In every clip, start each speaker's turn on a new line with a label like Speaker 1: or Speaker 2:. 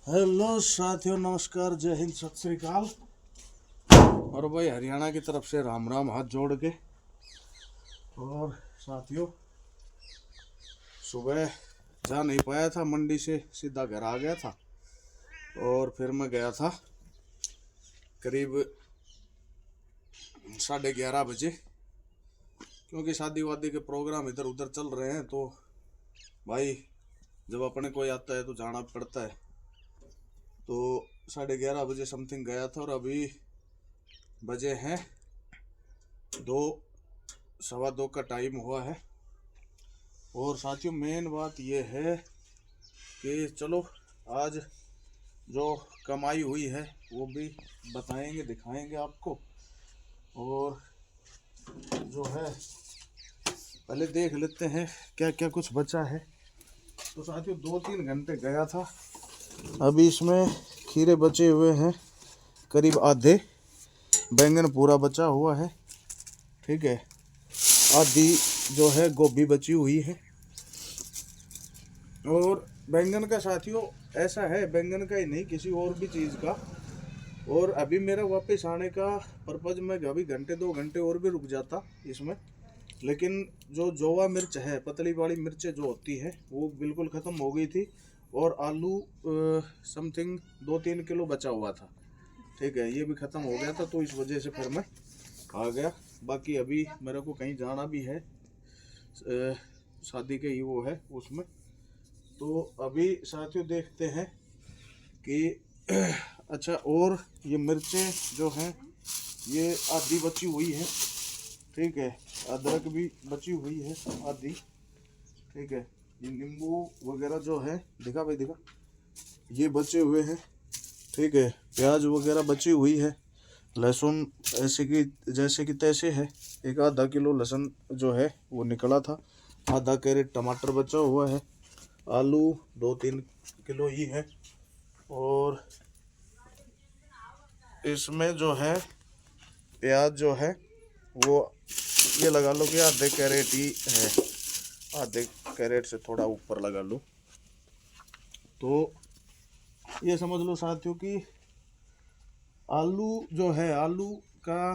Speaker 1: Hello साथियों, नमस्कार, जय हिंद, सत श्री अकाल। और भाई हरियाणा की तरफ से राम राम हाथ जोड़ के। और साथियों, सुबह जा नहीं पाया था, मंडी से सीधा घर आ गया था। और फिर मैं गया था करीब 11:30 बजे, क्योंकि शादी वादी के प्रोग्राम इधर उधर चल रहे हैं। तो भाई जब अपने कोई आता है तो जाना पड़ता है। तो 11:30 बजे समथिंग गया था और अभी बजे हैं 2, 2:15 का टाइम हुआ है। और साथियों, मेन बात यह है कि चलो आज जो कमाई हुई है वो भी बताएंगे, दिखाएंगे आपको। और जो है पहले देख लेते हैं क्या क्या कुछ बचा है। तो साथियों 2-3 घंटे गया था, अभी इसमें खीरे बचे हुए हैं करीब आधे, बैंगन पूरा बचा हुआ है, ठीक है, आधी जो है गोभी बची हुई है। और बैंगन का साथियों ऐसा है, बैंगन का ही नहीं किसी और भी चीज़ का। और अभी मेरा वापस आने का पर्पज में अभी घंटे 2 घंटे और भी रुक जाता इसमें, लेकिन जो जोवा मिर्च है, पतली वाली मिर्चें जो होती है, वो बिल्कुल ख़त्म हो गई थी। और आलू समथिंग 2-3 किलो बचा हुआ था, ठीक है, ये भी ख़त्म हो गया था। तो इस वजह से फिर मैं आ गया। बाकी अभी मेरे को कहीं जाना भी है, शादी के ही वो है उसमें। तो अभी साथियों देखते हैं कि अच्छा, और ये मिर्चें जो हैं ये आधी बची हुई है, ठीक है, अदरक भी बची हुई है आधी, ठीक है, ये नींबू वगैरह जो है, दिखा भाई दिखा, ये बचे हुए हैं, ठीक है, प्याज वगैरह बची हुई है, लहसुन ऐसे की जैसे कि तैसे है, एक आधा किलो लहसुन जो है वो निकला था, आधा कैरेट टमाटर बचा हुआ है, आलू 2-3 किलो ही है। और इसमें जो है प्याज जो है वो ये लगा लो कि आधे कैरेट ही है, आधे कैरेट से थोड़ा ऊपर लगा लो। तो ये समझ लो साथियों कि आलू जो है, आलू का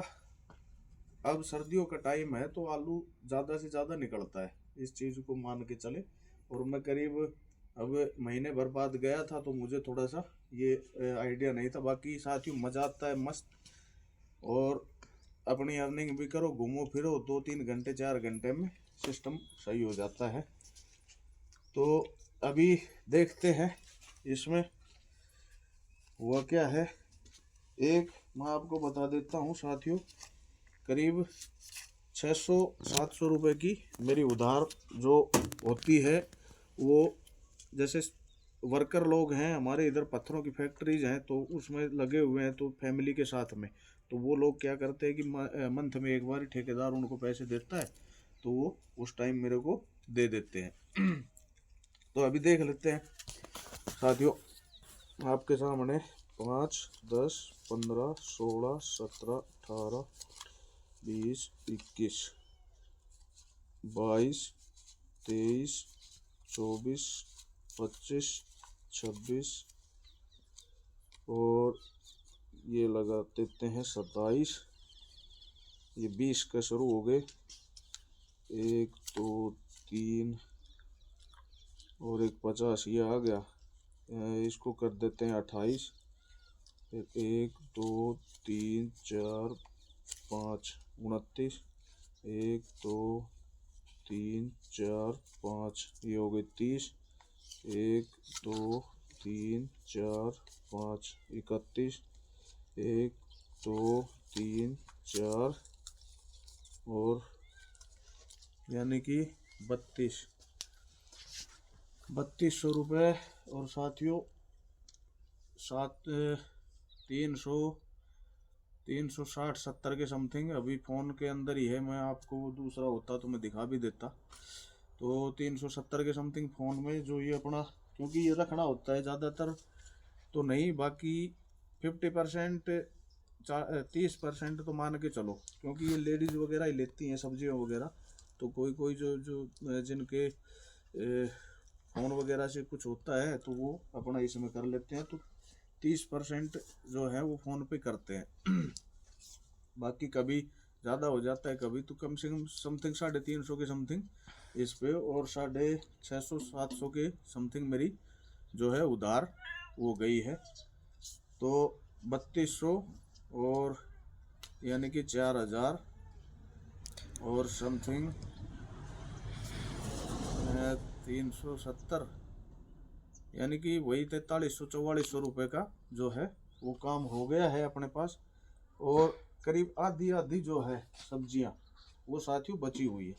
Speaker 1: अब सर्दियों का टाइम है तो आलू ज़्यादा से ज़्यादा निकलता है, इस चीज़ को मान के चले। और मैं करीब अब महीने भर बाद गया था तो मुझे थोड़ा सा ये आइडिया नहीं था। बाकी साथियों मज़ा आता है मस्त, और अपनी अर्निंग भी करो, घूमो फिरो, 2-3 घंटे 4 घंटे में सिस्टम सही हो जाता है। तो अभी देखते हैं इसमें हुआ क्या है। एक मैं आपको बता देता हूँ साथियों, करीब 600-700 रुपये की मेरी उधार जो होती है, वो जैसे वर्कर लोग हैं हमारे इधर, पत्थरों की फैक्ट्रीज हैं तो उसमें लगे हुए हैं, तो फैमिली के साथ में, तो वो लोग क्या करते हैं कि मंथ में एक बार ठेकेदार उनको पैसे देता है, तो वो उस टाइम मेरे को दे देते हैं। तो अभी देख लेते हैं साथियों आपके सामने, 5, 10, 15, 16, 17, 18, 20, 21, 22, 23, 24, 25, 26, और ये लगा देते हैं 27, ये 20 का शुरू हो गए, 1, 2, 3 और एक 50, ये आ गया, इसको कर देते हैं 28, फिर 1, 2, 3, 4, 5, 29, 1, 2, 3, 4, 5, ये हो गए 30, 1, 2, 3, 4, 5, 31, 1, 2, 3, 4 और यानी कि 3200 रुपये। और साथियों 360-70 के समथिंग अभी फ़ोन के अंदर ही है, मैं आपको दूसरा होता तो मैं दिखा भी देता। तो 370 के समथिंग फ़ोन में जो ये अपना, क्योंकि ये रखना होता है ज़्यादातर तो नहीं, बाकी 50%, 30% तो मान के चलो, क्योंकि ये लेडीज़ वगैरह ही लेती हैं सब्जियों वगैरह। तो कोई कोई जो जो जिनके फ़ोन वगैरह से कुछ होता है तो वो अपना इसमें कर लेते हैं, तो 30% जो है वो फ़ोन पे करते हैं। बाकी कभी ज़्यादा हो जाता है, कभी तो कम से कम समथिंग 350 के समथिंग इस पे, और 650-700 के समथिंग मेरी जो है उधार वो गई है। तो 3200 और यानी कि 4000 और समथिंग 370 यानी कि वही 4300-4400 रुपये का जो है वो काम हो गया है अपने पास। और करीब आधी आधी जो है सब्जियां वो साथियों बची हुई है।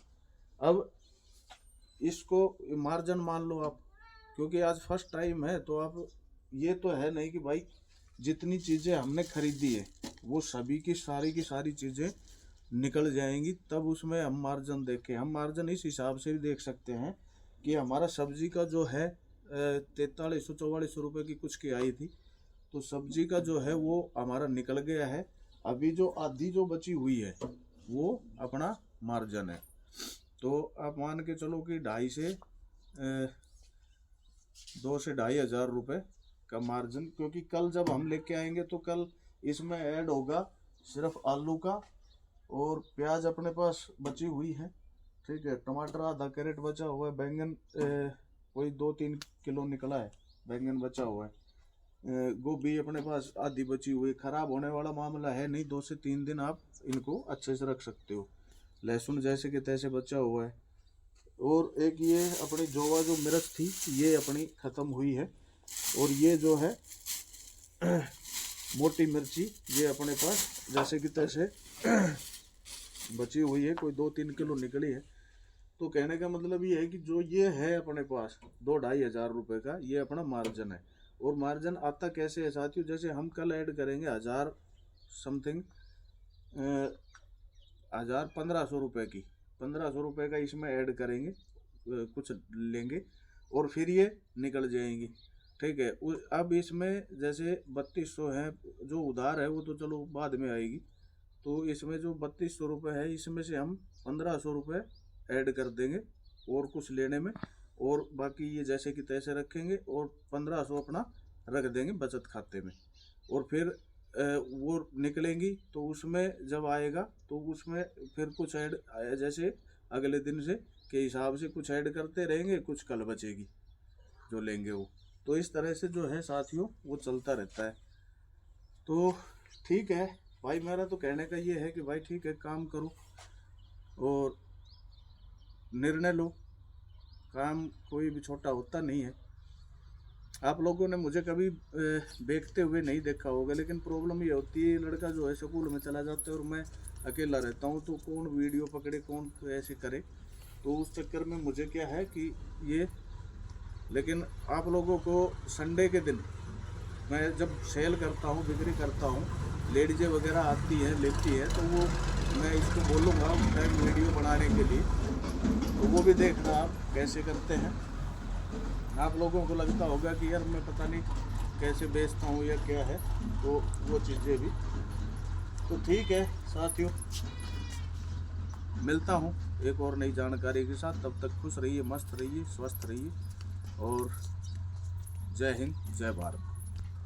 Speaker 1: अब इसको मार्जिन मान लो आप, क्योंकि आज फर्स्ट टाइम है तो आप ये तो है नहीं कि भाई जितनी चीज़ें हमने खरीदी है वो सभी की सारी चीज़ें निकल जाएंगी, तब उसमें हम मार्जिन देखें। हम मार्जिन इस हिसाब से भी देख सकते हैं कि हमारा सब्जी का जो है 4300-4400 रुपये की कुछ की आई थी, तो सब्जी का जो है वो हमारा निकल गया है। अभी जो आधी जो बची हुई है वो अपना मार्जिन है। तो आप मान के चलो कि 2 से 2,500 रुपये का मार्जिन, क्योंकि कल जब हम लेके आएंगे तो कल इसमें ऐड होगा सिर्फ आलू का, और प्याज अपने पास बची हुई है, ठीक है। टमाटर आधा कैरेट बचा हुआ है, बैंगन कोई 2-3 किलो निकला है, बैंगन बचा हुआ है, गोभी अपने पास आधी बची हुई। खराब होने वाला मामला है नहीं, 2 से 3 दिन आप इनको अच्छे से रख सकते हो। लहसुन जैसे कि तैसे बचा हुआ है। और एक ये अपनी जो मिर्च थी ये अपनी ख़त्म हुई है, और ये जो है मोटी मिर्ची ये अपने पास जैसे कि तैसे बची हुई है, कोई 2-3 किलो निकली है। तो कहने का मतलब ये है कि जो ये है अपने पास 2-2,500 रुपये का ये अपना मार्जिन है। और मार्जिन आता कैसे है साथियों, जैसे हम कल ऐड करेंगे 1000 समथिंग 1500 रुपये की, 1500 रुपये का इसमें ऐड करेंगे, कुछ लेंगे और फिर ये निकल जाएंगी, ठीक है। अब इसमें जैसे 3200 है जो उधार है वो तो चलो बाद में आएगी, तो इसमें जो 3200 रुपये है इसमें से हम 1500 रुपये ऐड कर देंगे और कुछ लेने में, और बाकी ये जैसे कि तैसे रखेंगे और 1500 अपना रख देंगे बचत खाते में। और फिर वो निकलेंगी तो उसमें जब आएगा तो उसमें फिर कुछ ऐड जैसे अगले दिन से के हिसाब से कुछ ऐड करते रहेंगे, कुछ कल बचेगी जो लेंगे वो। तो इस तरह से जो है साथियों वो चलता रहता है। तो ठीक है भाई, मेरा तो कहने का ये है कि भाई ठीक है, काम करो और निर्णय लो, काम कोई भी छोटा होता नहीं है। आप लोगों ने मुझे कभी बेचते हुए नहीं देखा होगा, लेकिन प्रॉब्लम ये होती है लड़का जो है स्कूल में चला जाता है और मैं अकेला रहता हूँ, तो कौन वीडियो पकड़े कौन ऐसे करे, तो उस चक्कर में मुझे क्या है कि ये। लेकिन आप लोगों को संडे के दिन मैं जब सेल करता हूँ, बिक्री करता हूँ, लेडीजें वगैरह आती हैं लेती है, तो वो मैं इसको बोलूँगा उस टाइम वीडियो बनाने के लिए, तो वो भी देखना आप कैसे करते हैं। आप लोगों को लगता होगा कि यार मैं पता नहीं कैसे बेचता हूँ या क्या है, तो वो चीज़ें भी। तो ठीक है साथियों, मिलता हूँ एक और नई जानकारी के साथ। तब तक खुश रहिए, मस्त रहिए, स्वस्थ रहिए, और जय हिंद, जय भारत।